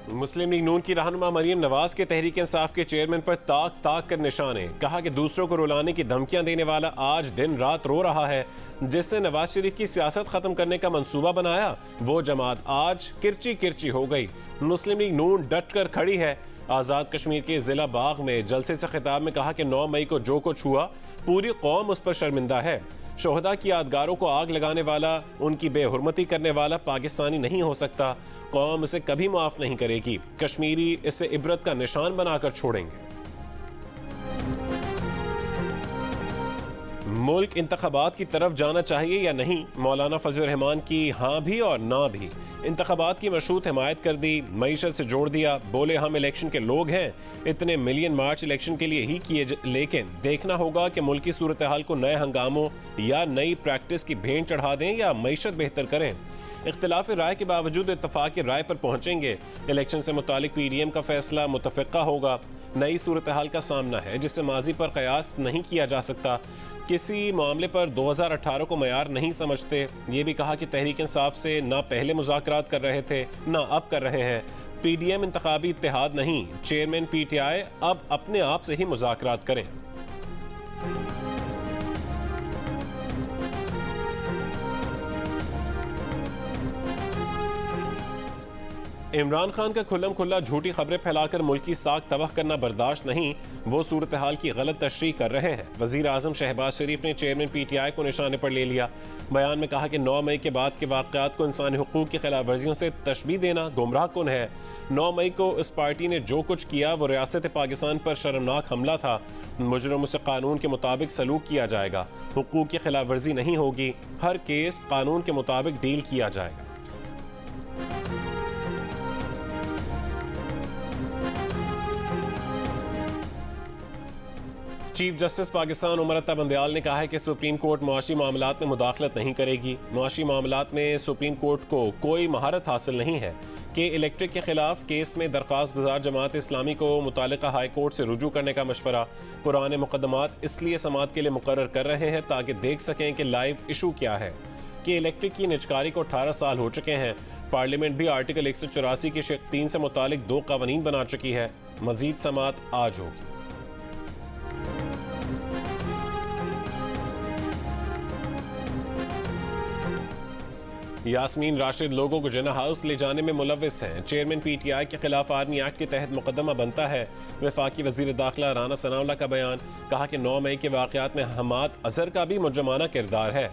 मुस्लिम league नून की रहनुमा मरियम नवाज के तहरीक इंसाफ के चेयरमैन पर ताक ताक कर निशाने। कहा कि दूसरों को रुलाने की धमकियां देने वाला आज दिन रात रो रहा है। जिसने नवाज शरीफ की सियासत खत्म करने का मंसूबा बनाया वो जमात आज किरची किरची हो गई। मुस्लिम लीग नून डट कर खड़ी है। आज़ाद कश्मीर के जिला बाग में जलसे से खिताब में कहा कि 9 मई को जो कुछ हुआ पूरी कौम उस पर शर्मिंदा है। शोहदा की यादगारों को आग लगाने वाला, उनकी बेहुरमती करने वाला पाकिस्तानी नहीं हो सकता। कौम इसे कभी माफ नहीं करेगी। कश्मीरी इसे इबरत का निशान बनाकर छोड़ेंगे। मुल्क इंतखाबात की तरफ जाना चाहिए या नहीं, मौलाना फजल रहमान की हाँ भी और ना भी। इंतखाबात की मशरूत हिमायत कर दी, मईशत से जोड़ दिया। बोले हम इलेक्शन के लोग हैं, इतने मिलियन मार्च इलेक्शन के लिए ही किए, लेकिन देखना होगा कि मुल्क की सूरत हाल को नए हंगामों या नई प्रैक्टिस की भेंट चढ़ा दें या मईशत बेहतर करें। इख्तिलाफ राय के बावजूद इत्तफाक की राय पर पहुंचेंगे। इलेक्शन से मुतालिक PDM का फैसला मुतफ़िक़ा होगा। नई सूरत हाल का सामना है जिससे माजी पर कयास नहीं किया जा सकता। किसी मामले पर 2018 को मयार नहीं समझते। ये भी कहा कि तहरीक इंसाफ से ना पहले मुज़ाकरात कर रहे थे ना अब कर रहे हैं। PDM इंतखाबी इत्तेहाद नहीं, चेयरमैन PTI अब अपने आप से ही मुज़ाकरात करें। इमरान खान का खुल्लम खुल्ला झूठी खबरें फैलाकर मुल्क की साख तबाह करना बर्दाश्त नहीं, वो सूरत हाल की गलत तशरीह कर रहे हैं। वज़ीर आज़म शहबाज शरीफ ने चेयरमैन PTI को निशाने पर ले लिया। बयान में कहा कि 9 मई के बाद के वाक़यात को इंसानी हुकूक की खिलाफ वर्जियों से तशबीह देना गुमराह कुन है। 9 मई को इस पार्टी ने जो कुछ किया वो रियासत पाकिस्तान पर शर्मनाक हमला था। मुजरिमों से कानून के मुताबिक सलूक किया जाएगा, हुकूक की खिलाफ वर्जी नहीं होगी। हर केस कानून के मुताबिक डील किया जाएगा। चीफ जस्टिस पाकिस्तान उमर अता बंदयाल ने कहा है कि सुप्रीम कोर्ट मुआशी मामलात में मुदाखलत नहीं करेगी। मुआशी मामलात में सुप्रीम कोर्ट को कोई महारत हासिल नहीं है। कि इलेक्ट्रिक के खिलाफ केस में दरख्वास्त गुजार जमात इस्लामी को मुतालिका हाई कोर्ट से रुजू करने का मशवरा। पुराने मुकदमात इसलिए समात के लिए मुकर्रर कर रहे हैं ताकि देख सकें कि लाइव इशू क्या है। कि इलेक्ट्रिक की निजकारी को 18 साल हो चुके हैं। पार्लियामेंट भी आर्टिकल 184 की शिक 3 से मुतालिक 2 कानून बना चुकी है। मजीद समात आज होगी। यास्मीन राशिद लोगों को जिन्ना हाउस ले जाने में मुलव्विस हैं। चेयरमैन PTI के खिलाफ आर्मी एक्ट के तहत मुकदमा बनता है। वफाकी वजीर दाखिला राना सनाउल्लाह का बयान। कहा कि 9 मई के वाक़यात में हमाद अजहर का भी मुजरमाना किरदार है।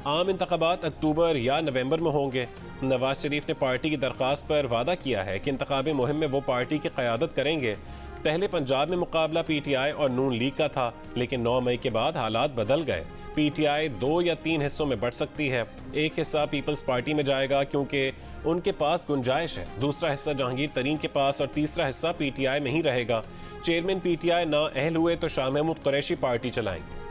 आम इंतखाबात अक्टूबर या नवंबर में होंगे। नवाज शरीफ ने पार्टी की दरख्वास्त पर वादा किया है कि इंतखाबी मुहिम में वो पार्टी की क़यादत करेंगे। पहले पंजाब में मुकाबला PTI और नून लीग का था, लेकिन 9 मई के बाद हालात बदल गए। PTI 2 या 3 हिस्सों में बढ़ सकती है। एक हिस्सा पीपल्स पार्टी में जाएगा क्योंकि उनके पास गुंजाइश है। दूसरा हिस्सा जहांगीर तरीन के पास और तीसरा हिस्सा PTI में ही रहेगा। चेयरमैन PTI ना अहल हुए तो शाह महमूद कुरैशी पार्टी चलाएंगे।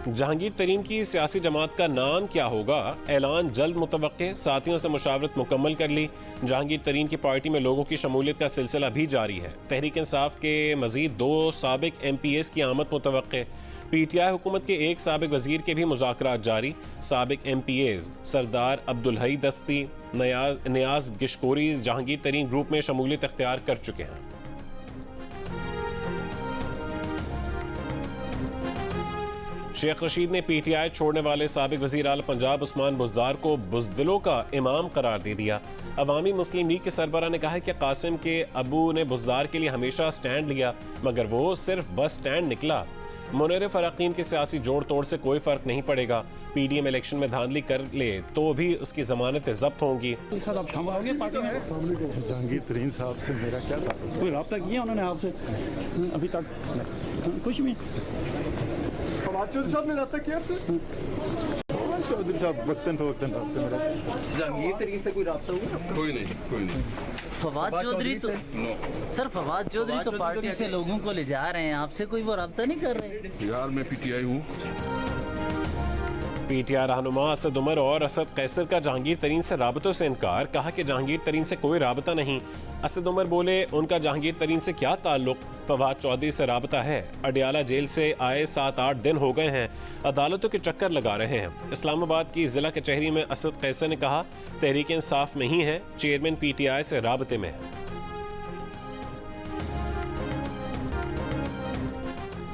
जहांगीर तरीन की सियासी जमात का नाम क्या होगा, ऐलान जल्द मुतवक्के। साथियों से मुशावरत मुकम्मल कर ली। जहांगीर तरीन की पार्टी में लोगों की शमूलियत का सिलसिला भी जारी है। तहरीक इंसाफ के मजीद 2 साबिक MPs की आमद मुतवक्के। PTI हुकूमत के एक साबिक वजीर के भी मुज़ाकरात जारी। साबिक MPs सरदार अब्दुल हई दस्ती, नियाज गिशकोरी जहांगीर तरीन ग्रुप में शमूलियत इख्तियार कर चुके हैं। शेख रशीद ने PTI छोड़ने वाले साबिक वज़ीर आला पंजाब उस्मान बुज़दार को बुज़दिलों का इमाम करार दे दिया। अवामी मुस्लिम लीग के सरबराह ने कहा है कि कासिम के अबू ने बुज़दार के लिए हमेशा स्टैंड लिया, मगर वो सिर्फ बस स्टैंड निकला। मुनव्वर फ़राक़ीन के सियासी जोड़ तोड़ से कोई फ़र्क नहीं पड़ेगा। PDM इलेक्शन में धांधली कर ले तो भी उसकी जमानतें जब्त होंगी। जहांगीर तरीन साहब से मेरा क्या था, कोई रब्ता किया उन्होंने आपसे अभी तक? कुछ भी चौधरी साहब ने रब्ता किया चौधरी साहब वक्तन मेरा जहांगीर तरीन से कोई रब्ता हुआ? कोई नहीं। फवाद चौधरी तो सर फवाद चौधरी तो पार्टी से लोगों को ले जा रहे हैं, आपसे कोई वो रब्ता नहीं कर रहे? यार मैं PTI हूँ। PTI रहनुमा असद उमर और असद कैसर का जहांगीर तरीन से राबतों से इनकार। कहा कि जहांगीर तरीन से कोई राबता नहीं। असद उमर बोले, उनका जहांगीर तरीन से क्या ताल्लुक, फवाद चौधरी से राबता है। अडियाला जेल से आए 7-8 दिन हो गए हैं, अदालतों के चक्कर लगा रहे हैं। इस्लामाबाद की जिला कचहरी में असद कैसर ने कहा, तहरीक इंसाफ में ही है, चेयरमैन PTI से राबते में है।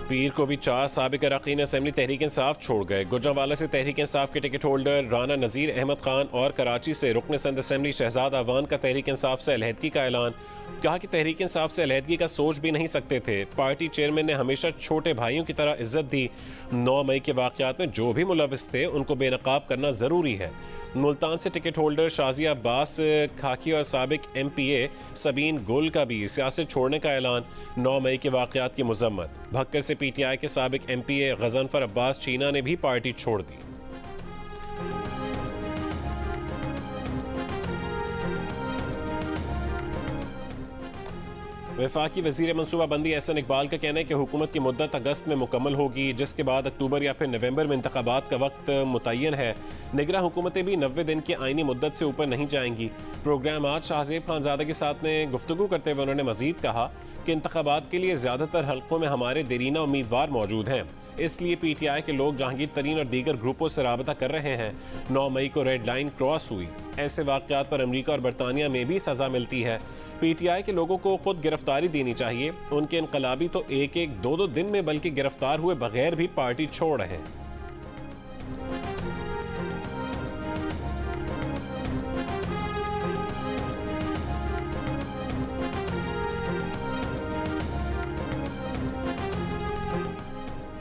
पीर को भी 4 साबिक अरकान असेंबली तहरीक इंसाफ छोड़ गए। गुजरांवाला से तहरीक इंसाफ के टिकट होल्डर राना नज़ीर अहमद खान और कराची से रुकन संद असेंबली शहजाद अवान का तहरीक इंसाफ से अलहदगी का ऐलान। कहा कि तहरीक इंसाफ से अलहदगी का सोच भी नहीं सकते थे। पार्टी चेयरमैन ने हमेशा छोटे भाइयों की तरह इज्जत दी। 9 मई के वाक़यात में जो भी मुलविस थे उनको बेनकाब करना ज़रूरी है। मुल्तान से टिकट होल्डर शाजिया अब्बास खाकी और साबिक MPA सबीन गुल का भी सियासत छोड़ने का ऐलान। 9 मई के वाक़यात की मजम्मत। भक्कर से PTI के साबिक MPA गजनफर अब्बास चीना ने भी पार्टी छोड़ दी। वफाकी वज़ीर मनसूबाबंदी एहसन इकबाल का कहना है कि हुकूमत की मुद्दत अगस्त में मुकम्मल होगी, जिसके बाद अक्टूबर या फिर नवंबर में इंतखाबात का वक्त मुतय्यन है। निगरां हुकूमतें भी 90 दिन की आईनी मुद्दत से ऊपर नहीं जाएंगी। प्रोग्राम आज शाहजेब खानजादा के साथ में गुफ्तगू करते हुए उन्होंने मजीद कहा कि इंतखाबात के लिए ज़्यादातर हल्कों में हमारे देरीना उम्मीदवार मौजूद हैं, इसलिए PTI के लोग जहांगीर तरीन और दीगर ग्रुपों से राबता कर रहे हैं। 9 मई को रेड लाइन क्रॉस हुई। ऐसे वाक़यात पर अमरीका और बरतानिया में भी सज़ा मिलती है। PTI के लोगों को खुद गिरफ्तारी देनी चाहिए। उनके इनकलाबी तो 1-2 दिन में बल्कि गिरफ्तार हुए बगैर भी पार्टी छोड़ रहे हैं।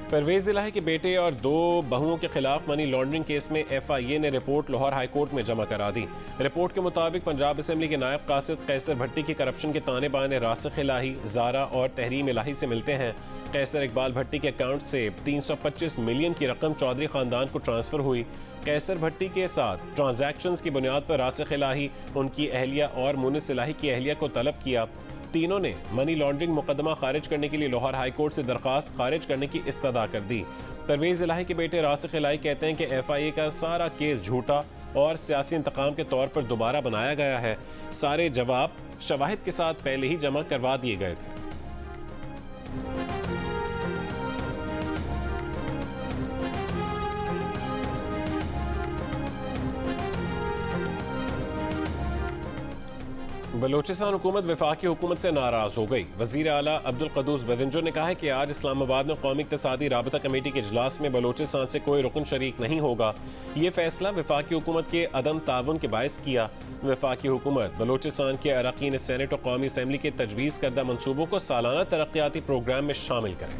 परवेज इलाही के बेटे और 2 बहुओं के खिलाफ मनी लॉन्ड्रिंग केस में FIA ने रिपोर्ट लाहौर हाई कोर्ट में जमा करा दी। रिपोर्ट के मुताबिक पंजाब असेंबली के नायब कासिद कैसर भट्टी की करप्शन के ताने बाने रासिख इलाही, ज़ारा और तहरीम इलाही से मिलते हैं। कैसर इकबाल भट्टी के अकाउंट से 325 मिलियन की रकम चौधरी खानदान को ट्रांसफ़र हुई। कैसर भट्टी के साथ ट्रांजैक्शंस की बुनियाद पर रासिख इलाही, उनकी अहलिया और मुनिस इलाही की अहलिया को तलब किया। तीनों ने मनी लॉन्ड्रिंग मुकदमा खारिज करने के लिए लाहौर हाई कोर्ट से दरखास्त खारिज करने की इस्तदा कर दी। परवेज इलाही के बेटे रासिख इलाही कहते हैं कि FIA का सारा केस झूठा और सियासी इंतकाम के तौर पर दोबारा बनाया गया है। सारे जवाब शवाहिद के साथ पहले ही जमा करवा दिए गए थे। बलोचिस्तान हुकूमत वफाकी हुकूमत से नाराज हो गई। वजीर आला अब्दुल कदूस बदिंजो ने कहा है कि आज इस्लामाबाद में कौमी इक़्तिसादी राबता कमेटी के इजलास में बलोचिस्तान से कोई रुकन शरीक नहीं होगा। ये फैसला वफाकी हुकूमत के अदम ताउन के बायस किया। वफाकी हुकूमत बलोचिस्तान के अरकान सेनेट और कौमी असम्बली के तजवीज़ करदा मनसूबों को सालाना तरक्याती प्रोग्राम में शामिल करें।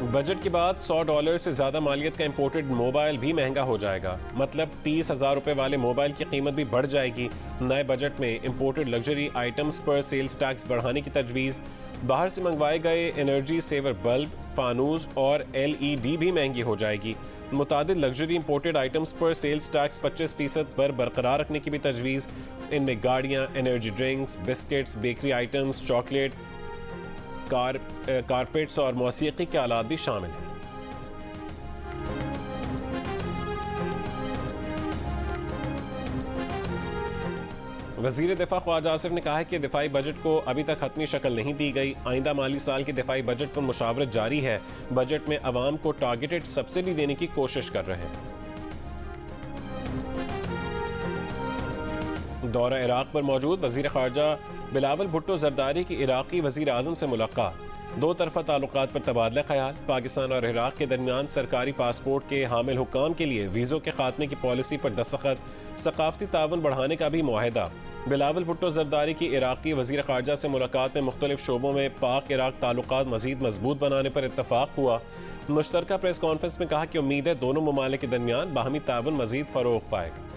बजट के बाद $100 से ज़्यादा मालियत का इंपोर्टेड मोबाइल भी महंगा हो जाएगा। मतलब 30,000 रुपये वाले मोबाइल की कीमत भी बढ़ जाएगी। नए बजट में इंपोर्टेड लग्जरी आइटम्स पर सेल्स टैक्स बढ़ाने की तजवीज़। बाहर से मंगवाए गए एनर्जी सेवर बल्ब, फानूस और LED भी महंगी हो जाएगी। मुतादिद लग्जरी इंपोर्टेड आइटम्स पर सेल्स टैक्स 25% पर बरकरार रखने की भी तजवीज़। इनमें गाड़ियाँ, energy drinks, biscuits, bakery items, chocolate, carpets और मौसीकी के आलात भी शामिल हैं। वज़ीर दिफा ख्वाजा आसिफ ने कहा है कि दिफाई बजट को अभी तक हतमी शक्ल नहीं दी गई। आइंदा माली साल के दिफाई बजट पर मुशावरत जारी है। बजट में अवाम को टारगेटेड सब्सिडी देने की कोशिश कर रहे हैं। दौरा इराक पर मौजूद वज़ीर ख़ारजा बिलावल भुट्टो ज़रदारी की इराक़ी वज़ीर आज़म से मुलाकात। 2 तरफ़ा ताल्लुकात पर तबादला ख्याल। पाकिस्तान और इराक के दरमियान सरकारी पासपोर्ट के हामिल हुक्काम के लिए वीज़ों के खात्मे की पॉलिसी पर दस्तखत। सकाफ़ती तावन बढ़ाने का भी मुआहदा। बिलावल भुट्टो ज़रदारी की इराक़ी वज़ीर ख़ारजा से मुलाकात में मुख्तलिफ शोबों में पाक इराक ताल्लुकात मज़ीद मजबूत बनाने पर इत्तफ़ाक़ हुआ। मुश्तरका प्रेस कॉन्फ्रेंस में कहा कि उम्मीद है दोनों ममालिक के दरमियान बाहमी तावन मज़ीद फ़रोग़ पाएगा।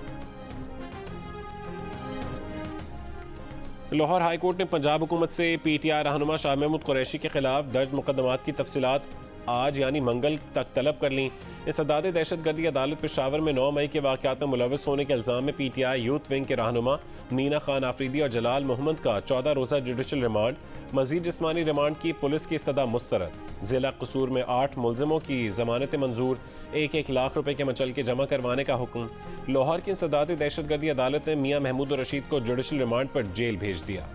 लाहौर हाई कोर्ट ने पंजाब हुकूमत से PTI रहनुमा शाह महमूद कुरैशी के खिलाफ दर्ज मुकदमात की तफसीलात आज यानी मंगल तक तलब कर लीं। इस्तेदाद दहशतगर्दी अदालत पेशावर में 9 मई के वाक़यात में मुलव्वस होने के इल्ज़ाम में PTI यूथ विंग के रहनुमा मीना खान आफरीदी और जलाल मोहम्मद का 14 रोज़ा जुडिशल रिमांड, मजीद जिस्मानी रिमांड की पुलिस की इस्तदा मुस्तरद। जिला कसूर में 8 मुलजिमों की जमानत मंजूर, 1-1 लाख रुपए के मचल के जमा करवाने का हुक्म। लाहौर की इस्तेदाद दहशतगर्दी अदालत ने मियां महमूद रशीद को जुडिशल रिमांड पर जेल भेज दिया।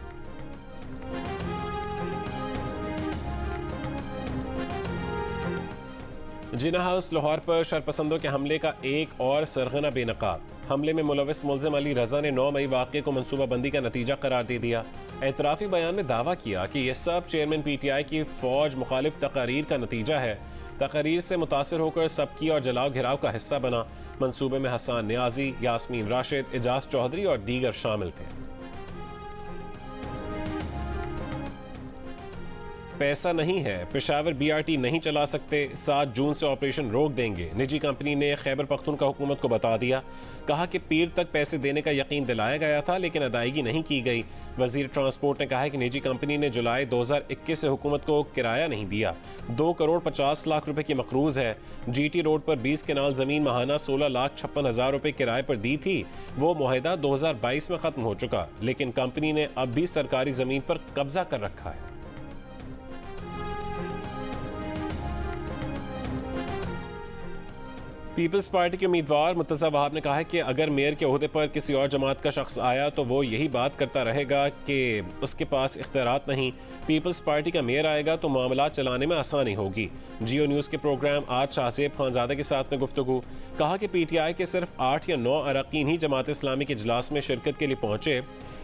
जिना हाउस लाहौर पर शरपसंदों के हमले का एक और सरगना बेनकाब। हमले में मुलविस मुल्जिम अली रजा ने 9 मई वाक़े को मनसूबाबंदी का नतीजा करार दे दिया। एतराफ़ी बयान में दावा किया कि यह सब चेयरमैन PTI की फ़ौज मुखालिफ तकारीर का नतीजा है। तकारीर से मुतासर होकर सबकी और जलाओ घिराव का हिस्सा बना। मनसूबे में हसन न्याजी, यास्मीन राशिद, एजाज चौधरी और दीगर शामिल थे। पैसा नहीं है, पेशावर BRT नहीं चला सकते, 7 जून से ऑपरेशन रोक देंगे। निजी कंपनी ने खैबर पख्तूनख्वा हुकूमत को बता दिया। कहा कि पीर तक पैसे देने का यकीन दिलाया गया था लेकिन अदायगी नहीं की गई। वजीर ट्रांसपोर्ट ने कहा है कि निजी कंपनी ने जुलाई 2021 से हुकूमत को किराया नहीं दिया। 2 करोड़ 50 लाख रुपए की मकरूज है। GT रोड पर 20 कनाल जमीन माहाना 16,56,000 रुपए किराए पर दी थी। वो मुआहदा 2022 में खत्म हो चुका, लेकिन कंपनी ने अब भी सरकारी जमीन पर कब्जा कर रखा है। पीपल्स पार्टी के उम्मीदवार मुर्तज़ा वहाब ने कहा है कि अगर मेयर के ओहदे पर किसी और जमात का शख्स आया तो वो यही बात करता रहेगा कि उसके पास इख्तियारात नहीं। पीपल्स पार्टी का मेयर आएगा तो मामला चलाने में आसानी होगी। जियो न्यूज़ के प्रोग्राम आज शाहजेब खानजादा के साथ में गुफ्तगू। कहा कि PTI के सिर्फ 8 या 9 अरकान ही जमात इस्लामी के इजलास में शिरकत के लिए पहुंचे।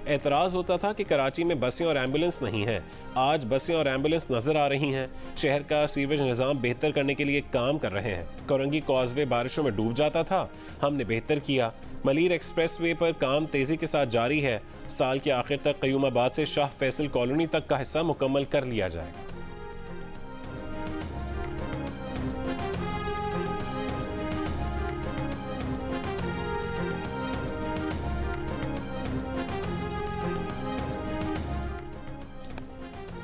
एतराज़ होता था कि कराची में बसें और एम्बुलेंस नहीं हैं। आज बसें और एम्बुलेंस नजर आ रही हैं। शहर का सीवेज निज़ाम बेहतर करने के लिए काम कर रहे हैं। कोरंगी कॉजवे बारिशों में डूब जाता था, हमने बेहतर किया। मलीर एक्सप्रेस वे पर काम तेजी के साथ जारी है। साल के आखिर तक क़यूमाबाद से शाह फैसल कॉलोनी तक का हिस्सा मुकम्मल कर लिया जाएगा।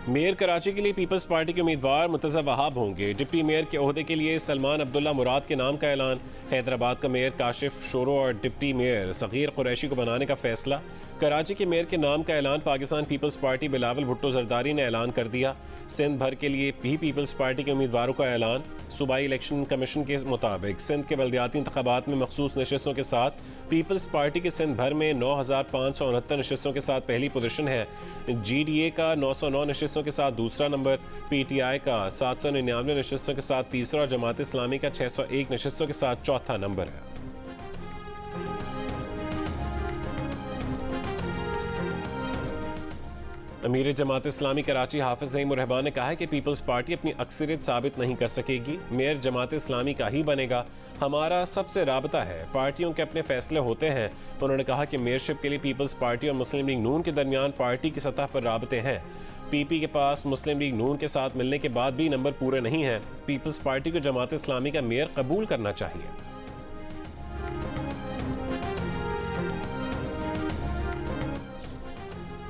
मेयर कराची के लिए पीपल्स पार्टी के उम्मीदवार मुर्तज़ा वहाब होंगे। डिप्टी मेयर के ओहदे के लिए सलमान अब्दुल्ला मुराद के नाम का ऐलान। हैदराबाद का मेयर काशिफ शोरो और डिप्टी मेयर सगीर कुरैशी को बनाने का फैसला। कराची के मेयर के नाम का ऐलान पाकिस्तान पीपल्स पार्टी बिलावल भुट्टो जरदारी ने ऐलान कर दिया। सिंध भर के लिए भी पीपल्स पार्टी के उम्मीदवारों का ऐलान। सूबाई इलेक्शन कमीशन के मुताबिक सिंध के बल्दियाती इंतखाबात में मखसूस नशिस्तों के साथ पीपल्स पार्टी के सिंध भर में 9,569 नशिस्तों के साथ पहली पोजीशन है। GDA का 909 नशिस्तों के साथ दूसरा नंबर, PTI का 799 नशिस्तों के साथ तीसरा और जमात इस्लामी का 601 नशिस्तों के साथ चौथा नंबर है। अमीर जमात इस्लामी कराची हाफिज ज़हीम उर रहमान ने कहा है कि पीपल्स पार्टी अपनी अक्सरियत साबित नहीं कर सकेगी। मेयर जमात इस्लामी का ही बनेगा। हमारा सबसे राबता है, पार्टियों के अपने फैसले होते हैं। उन्होंने कहा कि मेयरशिप के लिए पीपल्स पार्टी और मुस्लिम लीग नून के दरमियान पार्टी की सतह पर राबते हैं। PP के पास मुस्लिम लीग नून के साथ मिलने के बाद भी नंबर पूरे नहीं हैं। पीपल्स पार्टी को जमात इस्लामी का मेयर कबूल करना चाहिए।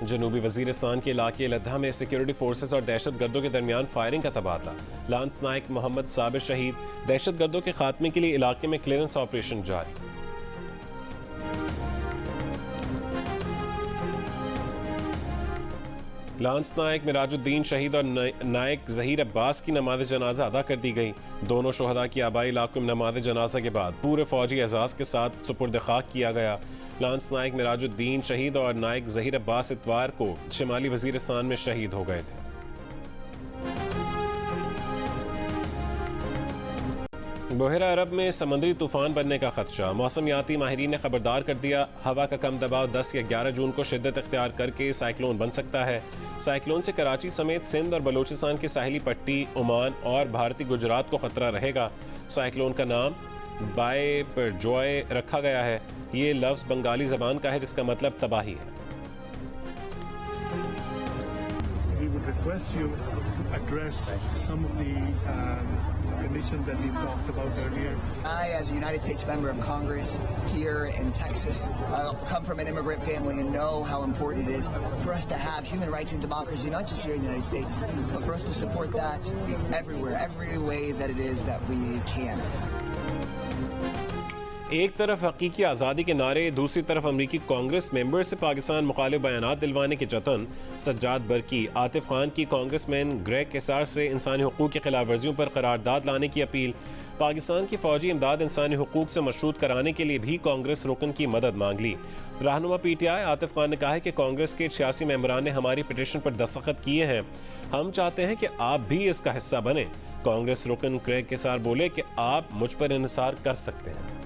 जनूबी वजीरिस्तान के इलाके लद्दा में सिक्योरिटी फोर्सेस और दहशतगर्दों के दरमियान फायरिंग का तबादला। लांस नायक मोहम्मद साबिर शहीद। दहशतगर्दों के खात्मे के लिए इलाके में क्लियरेंस ऑपरेशन जारी। लांस नायक मिराजुद्दीन शहीद और नायक जहीर अब्बास की नमाज जनाजा अदा कर दी गई। दोनों शोहदा की आबाई इलाकों में नमाज जनाजा के बाद पूरे फौजी एजाज के साथ सुपुर्द खाक किया गया। लांस नायक मिराजुद्दीन शहीद और नायक जहीर अब्बास इतवार को शिमाली वजीरिस्तान में शहीद हो गए थे। बहरा अरब में समंदरी तूफान बनने का खदशा। मौसमियाती माहिरीन ने खबरदार कर दिया, हवा का कम दबाव 10 या 11 जून को शिद्दत इख्तियार करके साइक्लोन बन सकता है। साइक्लोन से कराची समेत सिंध और बलोचिस्तान की साहिली पट्टी, ओमान और भारतीय गुजरात को खतरा रहेगा। साइक्लोन का नाम बाय पर जॉय रखा गया है। ये लफ्ज़ बंगाली ज़बान का है जिसका मतलब तबाही है। We would request you address some of the conditions that we talked about earlier. I, as a United States member of Congress here in Texas, come from an immigrant family and know how important it is for us to have human rights and democracy, not just here in the United States, but for us to support that everywhere, every way that it is that we can. एक तरफ हकीकी आज़ादी के नारे, दूसरी तरफ अमरीकी Congress member से पाकिस्तान मुखालिफ बयानात दिलवाने के जतन। सज्जाद बरकी, आतिफ खान की कांग्रेसमैन ग्रेग केसार से इंसानी हुकूक की खिलाफ वर्जियों पर करारदाद लाने की अपील। पाकिस्तान की फौजी इमदाद इंसानी हुकूक से मशरूत कराने के लिए भी कांग्रेस रुकन की मदद मांग ली। रहनुमा PTI आतिफ खान ने कहा है कि कांग्रेस के 86 मेंबरान ने हमारी पिटीशन पर दस्तखत किए हैं, हम चाहते हैं कि आप भी इसका हिस्सा बने। कांग्रेस रुकन ग्रेग केसार बोले कि आप मुझ पर इन्हिसार कर सकते हैं।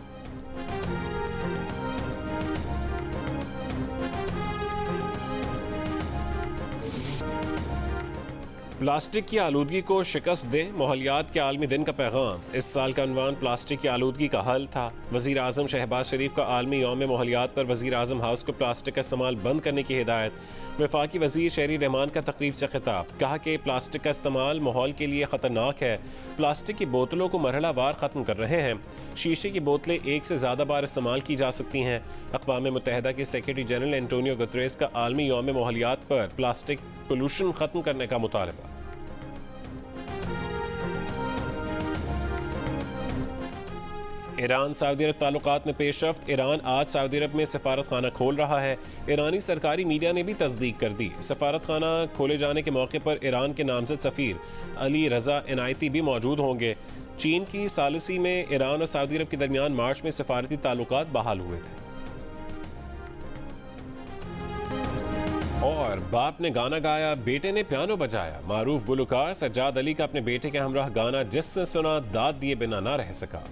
प्लास्टिक की आलूदगी को शिकस्त दें, माहौलियात के आलमी दिन का पैगाम। इस साल का उन्वान प्लास्टिक की आलूदगी का हल था। वज़ीर आज़म शहबाज शरीफ का आलमी यौम माहौलियात पर वज़ीर आज़म हाउस को प्लास्टिक का इस्तेमाल बंद करने की हिदायत। वफाकी वज़ीर शहरी रहमान का तकरीब से खिताब, कहा कि प्लास्टिक का इस्तेमाल माहौल के लिए ख़तरनाक है। प्लास्टिक की बोतलों को मरहलावार ख़त्म कर रहे हैं। शीशे की बोतलें एक से ज़्यादा बार इस्तेमाल की जा सकती हैं। अक़वाम मुत्तहिदा के सेक्रेटरी जनरल एंटोनियो गुतरेस का आलमी यौम माहौलियात पर प्लास्टिक पोल्यूशन ख़त्म करने का मुतालबा। ईरान सऊदी अरब ताल्लुकात में पेशरफ्त। ईरान आज सऊदी अरब में सफारत खाना खोल रहा है। ईरानी सरकारी मीडिया ने भी तस्दीक कर दी। सफारत खाना खोले जाने के मौके पर ईरान के नामजद सफ़ीर अली रज़ा इनायती भी मौजूद होंगे। चीन की सालिसी में ईरान और सऊदी अरब के दरमियान मार्च में सफारती ताल्लुकात बहाल हुए थे। और बाप ने गाना गाया, बेटे ने पियानो बजाया। मारूफ गुलकार सज्जाद अली का अपने बेटे के हमराह गाना जिसने सुना दाद दिए बिना ना रह सका।